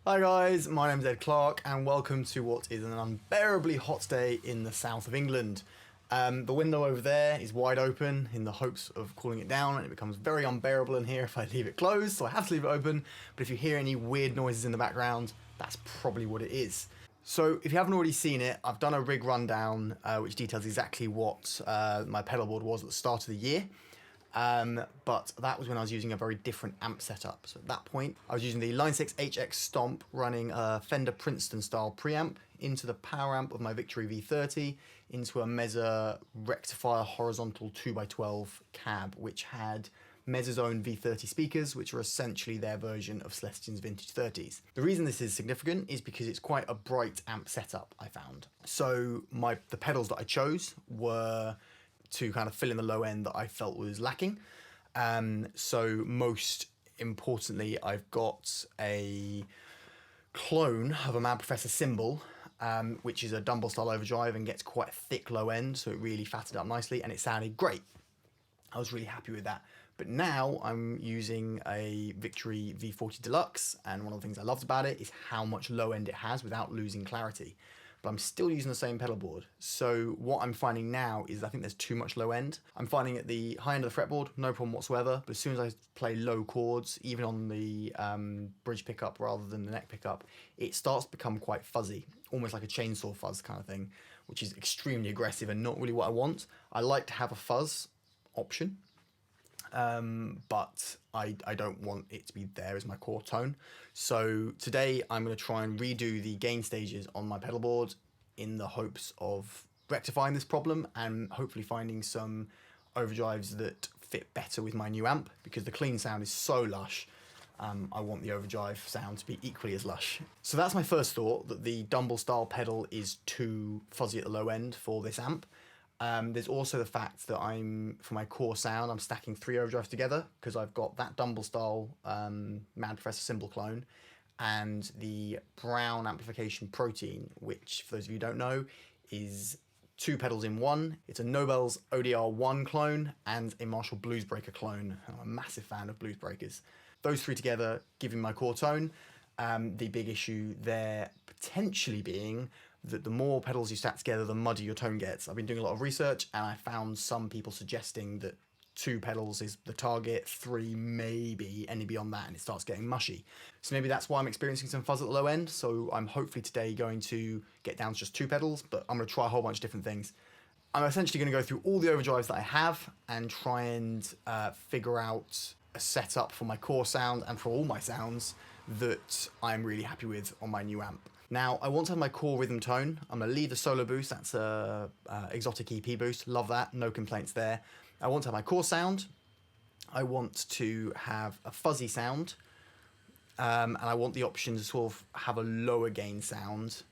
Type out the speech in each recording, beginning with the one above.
Hi guys, my name's Ed Clarke and welcome to what is an unbearably hot day in the south of England. The window over there is wide open in the hopes of cooling it down, and it becomes very unbearable in here if I leave it closed, so I have to leave it open. But if you hear any weird noises in the background, that's probably what it is. So if you haven't already seen it, I've done a rig rundown which details exactly what my pedal board was at the start of the year. But that was when I was using a very different amp setup. So at that point, I was using the Line 6 HX Stomp running a Fender Princeton style preamp into the power amp of my Victory V30 into a Meza rectifier horizontal 2x12 cab, which had Meza's own V30 speakers, which are essentially their version of Celestion's vintage 30s. The reason this is significant is because it's quite a bright amp setup, I found. So the pedals that I chose were to kind of fill in the low end that I felt was lacking. So most importantly, I've got a clone of a Mad Professor cymbal, which is a Dumble style overdrive and gets quite a thick low end, so it really fatted up nicely and it sounded great. I was really happy with that. But now I'm using a Victory V40 Deluxe, and one of the things I loved about it is how much low end it has without losing clarity. But I'm still using the same pedal board. So what I'm finding now is I think there's too much low end. I'm finding at the high end of the fretboard, no problem whatsoever, but as soon as I play low chords, even on the bridge pickup rather than the neck pickup, it starts to become quite fuzzy, almost like a chainsaw fuzz kind of thing, which is extremely aggressive and not really what I want. I like to have a fuzz option, but I don't want it to be there as my core tone. So today I'm going to try and redo the gain stages on my pedal board in the hopes of rectifying this problem and hopefully finding some overdrives that fit better with my new amp, because the clean sound is so lush. I want the overdrive sound to be equally as lush. So that's my first thought, that the Dumble style pedal is too fuzzy at the low end for this amp. There's also the fact that for my core sound, I'm stacking 3 overdrives together because I've got that Dumble style Mad Professor cymbal clone and the Brown amplification protein, which for those of you who don't know is 2 pedals in one. It's a Nobel's ODR1 clone and a Marshall Bluesbreaker clone. I'm a massive fan of Bluesbreakers. Those 3 together giving my core tone. The big issue there potentially being that the more pedals you stack together, the muddier your tone gets. I've been doing a lot of research and I found some people suggesting that 2 pedals is the target, 3 maybe, any beyond that and it starts getting mushy. So maybe that's why I'm experiencing some fuzz at the low end. So I'm hopefully today going to get down to just 2 pedals, but I'm going to try a whole bunch of different things. I'm essentially going to go through all the overdrives that I have and try and figure out a setup for my core sound and for all my sounds that I'm really happy with on my new amp. Now, I want to have my core rhythm tone. I'm going to leave the solo boost. That's a exotic EP boost. Love that. No complaints there. I want to have my core sound. I want to have a fuzzy sound. And I want the option to sort of have a lower gain sound,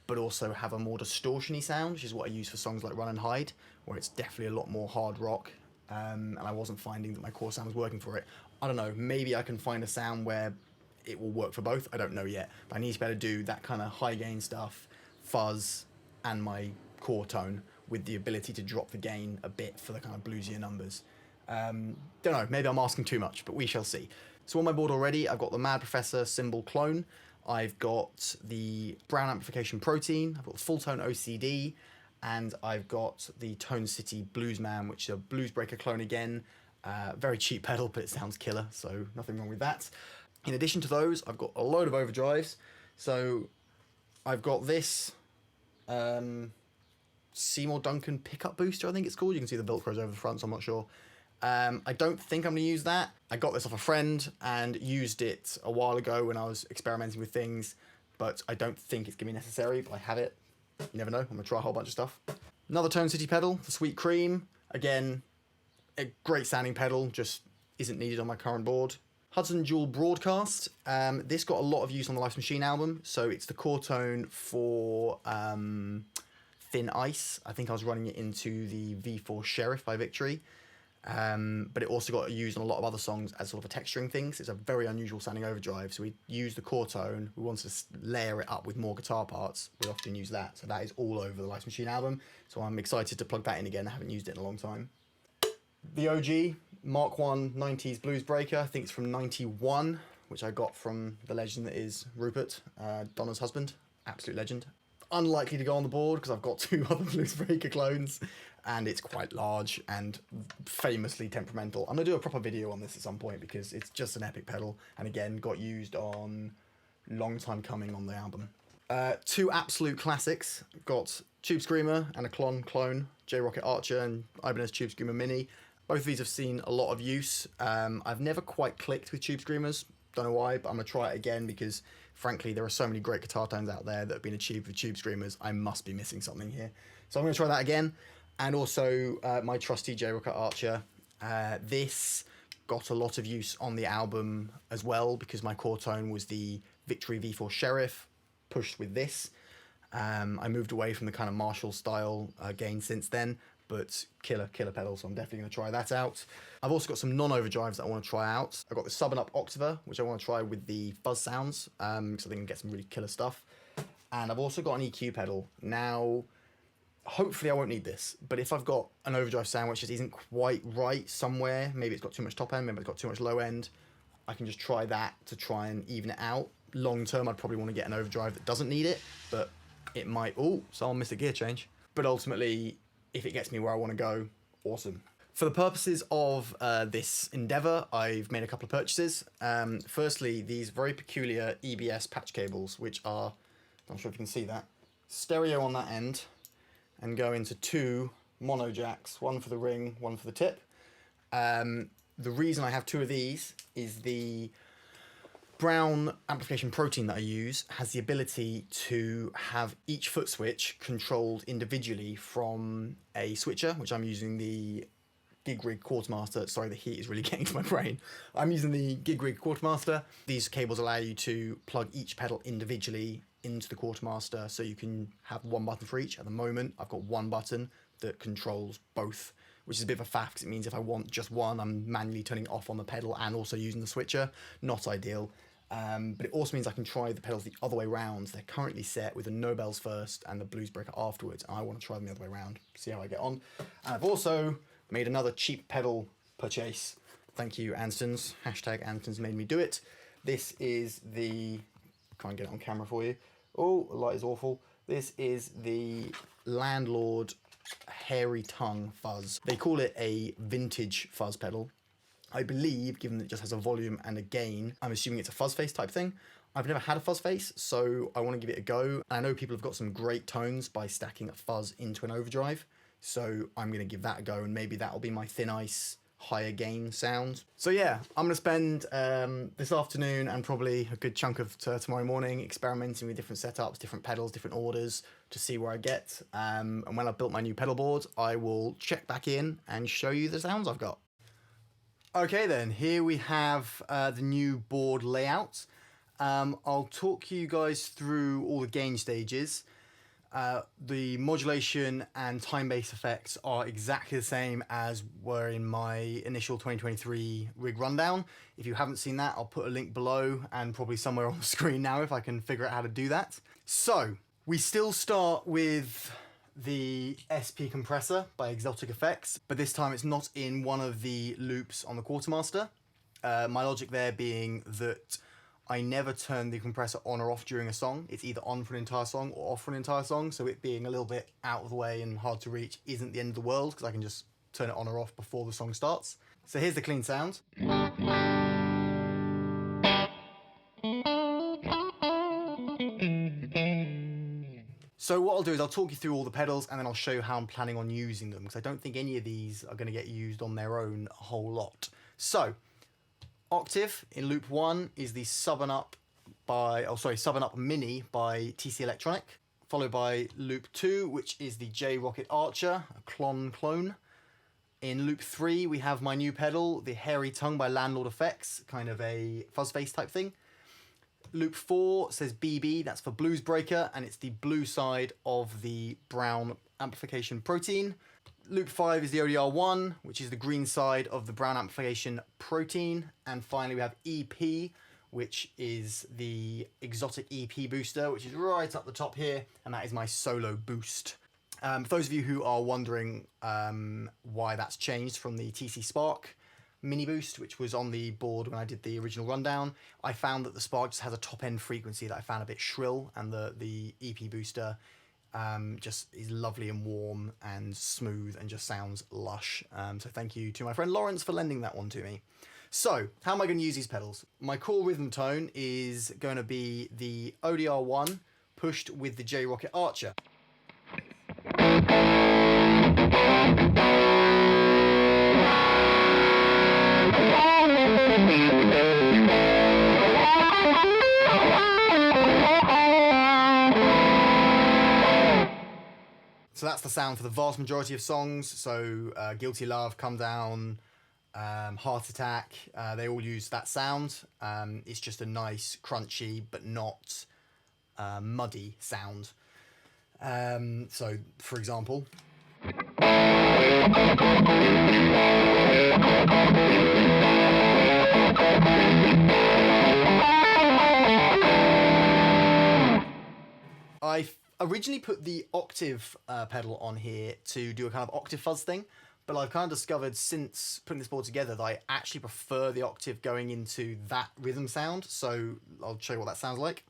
but also have a more distortion-y sound, which is what I use for songs like Run and Hide, where it's definitely a lot more hard rock. And I wasn't finding that my core sound was working for it. I don't know. Maybe I can find a sound where it will work for both. I don't know yet, but I need to be able to do that kind of high gain stuff, fuzz, and my core tone with the ability to drop the gain a bit for the kind of bluesier numbers. Don't know, maybe I'm asking too much, but we shall see. So on my board already, I've got the Mad Professor cymbal clone. I've got the Brown amplification protein. I've got the full tone OCD, and I've got the Tone City Bluesman, which is a Bluesbreaker clone again. Very cheap pedal, but it sounds killer, so nothing wrong with that. In addition to those, I've got a load of overdrives. So I've got this Seymour Duncan pickup booster, I think it's called. You can see the Velcros over the front, so I'm not sure. I don't think I'm going to use that. I got this off a friend and used it a while ago when I was experimenting with things, but I don't think it's going to be necessary, but I have it. You never know, I'm going to try a whole bunch of stuff. Another Tone City pedal, the Sweet Cream. Again, a great sounding pedal, just isn't needed on my current board. Hudson Dual Broadcast. This got a lot of use on the Life's Machine album, so it's the core tone for Thin Ice. I think I was running it into the V4 Sheriff by Victory, but it also got used on a lot of other songs as sort of a texturing thing. So it's a very unusual sounding overdrive, so we used the core tone. We wanted to layer it up with more guitar parts. We often use that, so that is all over the Life's Machine album, so I'm excited to plug that in again. I haven't used it in a long time. The OG Mark 1 90s Bluesbreaker, I think it's from 91. which I got from the legend that is Rupert, Donna's husband. Absolute legend. Unlikely to go on the board because I've got 2 other Bluesbreaker clones, and it's quite large and famously temperamental. I'm going to do a proper video on this at some point because it's just an epic pedal, and again, got used on long time coming on the album. 2 absolute classics. Got Tube Screamer and a clone, J-Rocket Archer and Ibanez Tube Screamer Mini. Both of these have seen a lot of use. I've never quite clicked with Tube Screamers. Don't know why, but I'm going to try it again because, frankly, there are so many great guitar tones out there that have been achieved with Tube Screamers. I must be missing something here. So I'm going to try that again. And also my trusty J-Rocket Archer. This got a lot of use on the album as well because my core tone was the Victory V4 Sheriff, pushed with this. I moved away from the kind of Marshall style gain since then, but killer pedal, so I'm definitely going to try that out. I've also got some non-overdrives that I want to try out. I've got the Sub and Up Octava, which I want to try with the fuzz sounds, because I think I can get some really killer stuff. And I've also got an EQ pedal. Now, hopefully I won't need this, but if I've got an overdrive sound which just isn't quite right somewhere, maybe it's got too much top end, maybe it's got too much low end, I can just try that to try and even it out. Long term, I'd probably want to get an overdrive that doesn't need it, but it might... Oh, someone missed a gear change. But ultimately, if it gets me where I want to go, awesome. For the purposes of this endeavor, I've made a couple of purchases. Firstly, these very peculiar EBS patch cables, which are, I'm not sure if you can see that, stereo on that end, and go into 2 mono jacks, one for the ring, one for the tip. The reason I have 2 of these is the Brown amplification protein that I use has the ability to have each foot switch controlled individually from a switcher, which I'm using the Gig Rig Quartermaster. Sorry, the heat is really getting to my brain. I'm using the Gig Rig Quartermaster. These cables allow you to plug each pedal individually into the Quartermaster, so you can have 1 button for each. At the moment, I've got 1 button that controls both, which is a bit of a faff because it means if I want just one, I'm manually turning off on the pedal and also using the switcher. Not ideal. But it also means I can try the pedals the other way around. They're currently set with the Nobels first and the Bluesbreaker afterwards, and I want to try them the other way around, see how I get on. And I've also made another cheap pedal purchase. Thank you, Anstons. Hashtag Anstons made me do it. This is the... Can't get it on camera for you. Oh, the light is awful. This is the Landlord Hairy Tongue Fuzz. They call it a vintage fuzz pedal. I believe, given that it just has a volume and a gain, I'm assuming it's a fuzz face type thing. I've never had a fuzz face, so I want to give it a go. I know people have got some great tones by stacking a fuzz into an overdrive, so I'm going to give that a go, and maybe that'll be my thin ice higher gain sound. So yeah, I'm going to spend this afternoon and probably a good chunk of tomorrow morning experimenting with different setups, different pedals, different orders to see where I get. And when I've built my new pedal board, I will check back in and show you the sounds I've got. Okay then, here we have the new board layout. I'll talk you guys through all the gain stages. The modulation and time-based effects are exactly the same as were in my initial 2023 rig rundown. If you haven't seen that, I'll put a link below and probably somewhere on the screen now if I can figure out how to do that. So, we still start with the SP compressor by Exotic Effects, but this time it's not in one of the loops on the Quartermaster. My logic there being that I never turn the compressor on or off during a song. It's either on for an entire song or off for an entire song, so it being a little bit out of the way and hard to reach isn't the end of the world because I can just turn it on or off before the song starts. So here's the clean sound. So what I'll do is I'll talk you through all the pedals and then I'll show you how I'm planning on using them, because I don't think any of these are going to get used on their own a whole lot. So, Octave in loop 1 is the Sub and Up Mini by TC Electronic, followed by loop 2, which is the J-Rocket Archer, a clone. In loop 3 we have my new pedal, the Hairy Tongue by Landlord Effects, kind of a fuzz face type thing. Loop 4 says BB, that's for Bluesbreaker, and it's the blue side of the Brown amplification protein. Loop 5 is the ODR1, which is the green side of the Brown amplification protein. And finally we have EP, which is the Exotic EP booster, which is right up the top here, and that is my solo boost. For those of you who are wondering why that's changed from the TC Spark, mini boost, which was on the board when I did the original rundown. I found that the Spark just has a top end frequency that I found a bit shrill, and the EP booster just is lovely and warm and smooth and just sounds lush. So thank you to my friend Lawrence for lending that one to me. So how am I going to use these pedals? My core rhythm tone is going to be the ODR1 pushed with the J-Rocket Archer. So that's the sound for the vast majority of songs. So Guilty Love, Come Down, Heart Attack, they all use that sound. It's just a nice, crunchy, but not muddy sound. So, for example... I originally put the octave pedal on here to do a kind of octave fuzz thing, but I've kind of discovered since putting this board together that I actually prefer the octave going into that rhythm sound, so I'll show you what that sounds like.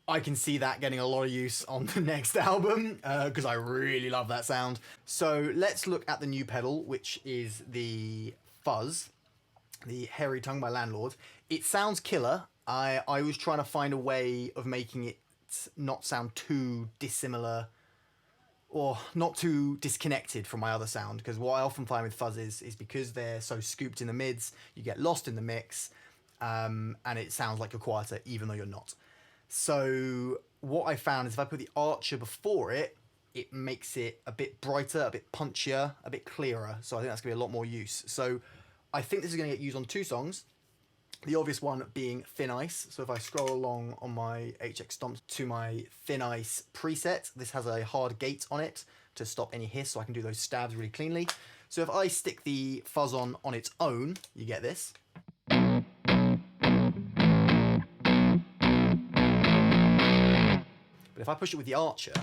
I can see that getting a lot of use on the next album because I really love that sound. So let's look at the new pedal, which is the Fuzz, the Hairy Tongue by Landlord. It sounds killer. I was trying to find a way of making it not sound too dissimilar or not too disconnected from my other sound, because what I often find with Fuzzes is because they're so scooped in the mids, you get lost in the mix and it sounds like you're quieter even though you're not. So what I found is if I put the Archer before it, it makes it a bit brighter, a bit punchier, a bit clearer. So I think that's going to be a lot more use. So I think this is going to get used on two songs. The obvious one being Thin Ice. So if I scroll along on my HX Stomps to my Thin Ice preset, this has a hard gate on it to stop any hiss, so I can do those stabs really cleanly. So if I stick the fuzz on its own, you get this. But if I push it with the Archer,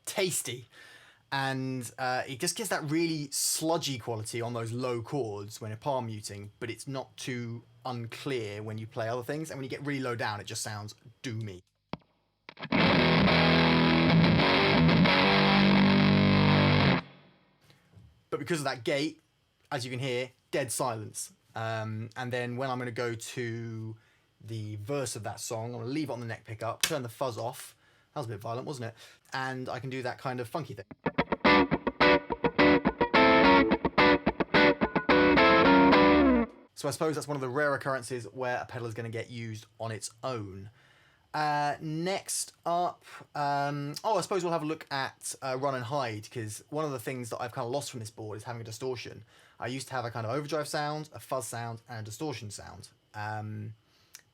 tasty. And it just gets that really sludgy quality on those low chords when you're palm muting, but it's not too unclear when you play other things. And when you get really low down, it just sounds doomy. But because of that gate, as you can hear, dead silence. And then when I'm going to go to the verse of that song, I'm going to leave it on the neck pickup, turn the fuzz off. That was a bit violent, wasn't it? And I can do that kind of funky thing. So I suppose that's one of the rare occurrences where a pedal is going to get used on its own. Next up, I suppose we'll have a look at Run and Hide, because one of the things that I've kind of lost from this board is having a distortion. I used to have a kind of overdrive sound, a fuzz sound, and a distortion sound.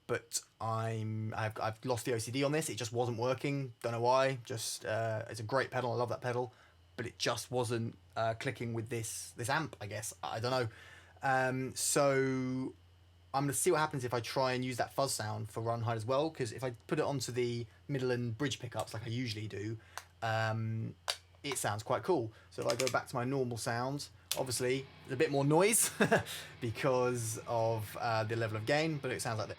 But I've lost the OCD on this. It just wasn't working. Don't know why. Just it's a great pedal. I love that pedal, but it just wasn't clicking with this amp, I guess. I don't know. So I'm going to see what happens if I try and use that fuzz sound for Run Hide as well, because if I put it onto the middle and bridge pickups like I usually do, it sounds quite cool. So if I go back to my normal sound, obviously there's a bit more noise because of the level of gain, but it sounds like that.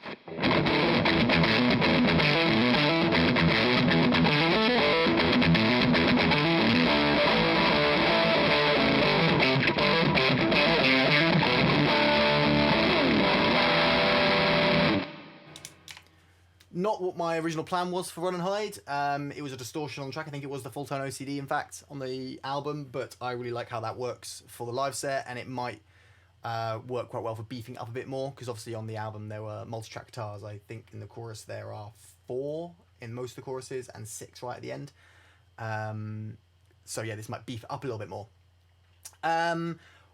Not what my original plan was for Run and Hide. It was a distortion on the track. I think it was the full tone OCD, in fact, on the album, but I really like how that works for the live set, and it might work quite well for beefing up a bit more, because obviously on the album there were multi-track guitars. I think in the chorus there are 4 in most of the choruses and 6 right at the end. So yeah, this might beef up a little bit more.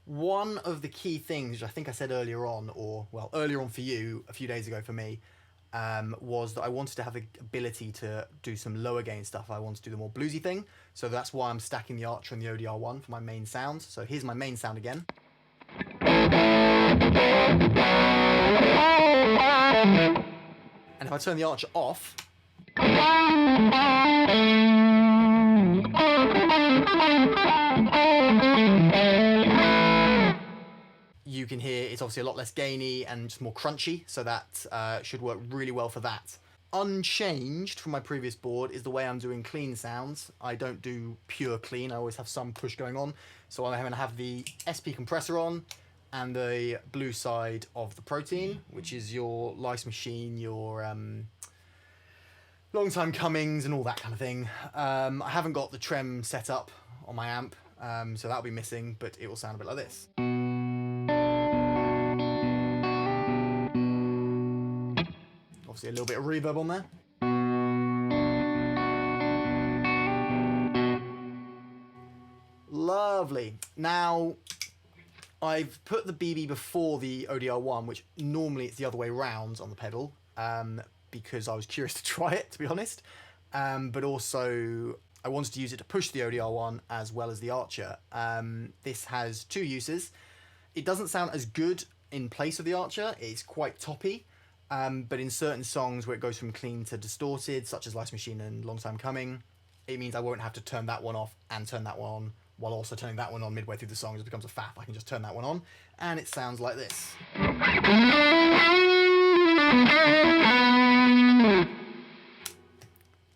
One of the key things, which I think I said earlier on, or well, earlier on for you, a few days ago for me, was that I wanted to have the ability to do some lower gain stuff. I wanted to do the more bluesy thing, so that's why I'm stacking the Archer and the ODR1 for my main sounds. So here's my main sound again. And if I turn the Archer off, you can hear it's obviously a lot less gainy and just more crunchy, so that should work really well for that. Unchanged from my previous board is the way I'm doing clean sounds. I don't do pure clean, I always have some push going on. So I'm going to have the SP compressor on and the blue side of the Protein, which is your Lice Machine, your Long Time Comings and all that kind of thing. I haven't got the trem set up on my amp, so that'll be missing, but it will sound a bit like this. Obviously a little bit of reverb on there. Lovely. Now, I've put the BB before the ODR1, which normally it's the other way round on the pedal, because I was curious to try it, to be honest. But also, I wanted to use it to push the ODR1 as well as the Archer. This has two uses. It doesn't sound as good in place of the Archer. It's quite toppy. But in certain songs where it goes from clean to distorted, such as Lice Machine and Long Time Coming, it means I won't have to turn that one off and turn that one on, while also turning that one on midway through the song. It becomes a faff. I can just turn that one on, and it sounds like this.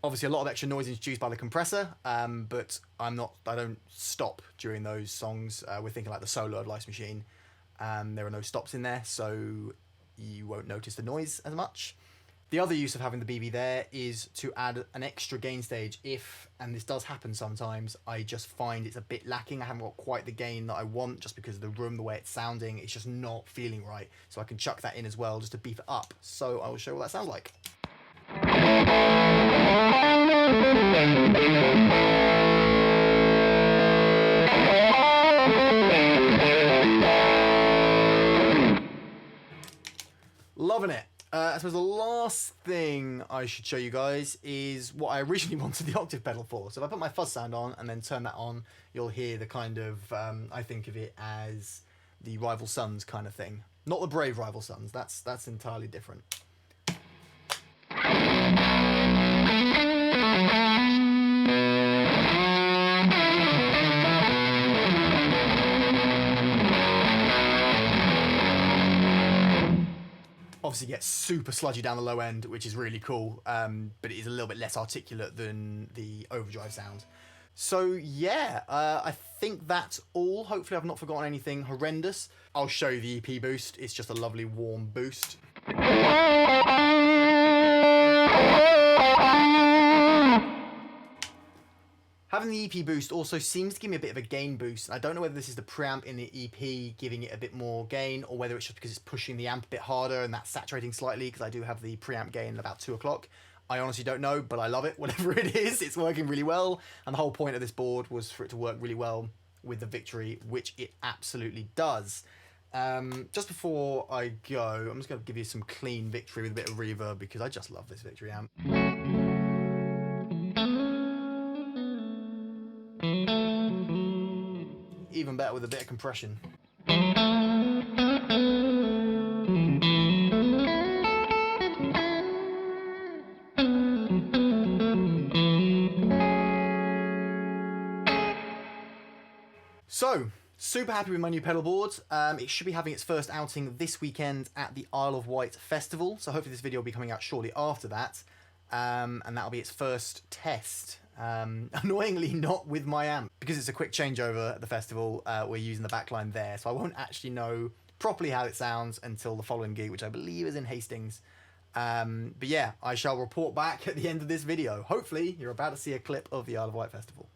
Obviously a lot of extra noise introduced by the compressor, but I don't stop during those songs. We're thinking like the solo of Lice Machine. There are no stops in there, so you won't notice the noise as much. The other use of having the BB there is to add an extra gain stage if, and this does happen sometimes, I just find it's a bit lacking. I haven't got quite the gain that I want just because of the room, the way it's sounding, it's just not feeling right. So I can chuck that in as well just to beef it up. So I will show you what that sounds like. Loving it. I suppose the last thing I should show you guys is what I originally wanted the octave pedal for. So if I put my fuzz sound on and then turn that on, you'll hear the kind of, I think of it as the Rival Sons kind of thing. Not the Brave Rival Sons, that's entirely different. Obviously gets super sludgy down the low end, which is really cool, but it is a little bit less articulate than the Overdrive sound. So yeah, I think that's all. Hopefully I've not forgotten anything horrendous. I'll show you the EP boost. It's just a lovely warm boost. Having the EP boost also seems to give me a bit of a gain boost. I don't know whether this is the preamp in the EP giving it a bit more gain, or whether it's just because it's pushing the amp a bit harder and that's saturating slightly, because I do have the preamp gain at about 2 o'clock. I honestly don't know, but I love it. Whatever it is, it's working really well. And the whole point of this board was for it to work really well with the Victory, which it absolutely does. Just before I go, I'm just going to give you some clean Victory with a bit of reverb, because I just love this Victory amp. Even better with a bit of compression. So, super happy with my new pedal board. It should be having its first outing this weekend at the Isle of Wight Festival, so hopefully this video will be coming out shortly after that, and that'll be its first test. Annoyingly not with my amp, because it's a quick changeover at the festival. We're using the backline there, so I won't actually know properly how it sounds until the following gig, which I believe is in Hastings. But yeah, I shall report back at the end of this video. Hopefully you're about to see a clip of the Isle of Wight Festival.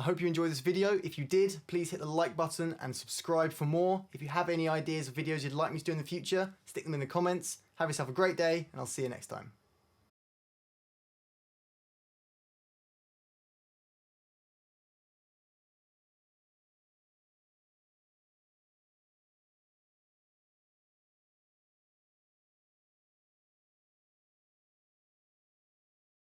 hope you enjoyed this video. If you did, please hit the like button and subscribe for more. If you have any ideas of videos you'd like me to do in the future, stick them in the comments. Have yourself a great day, and I'll see you next time.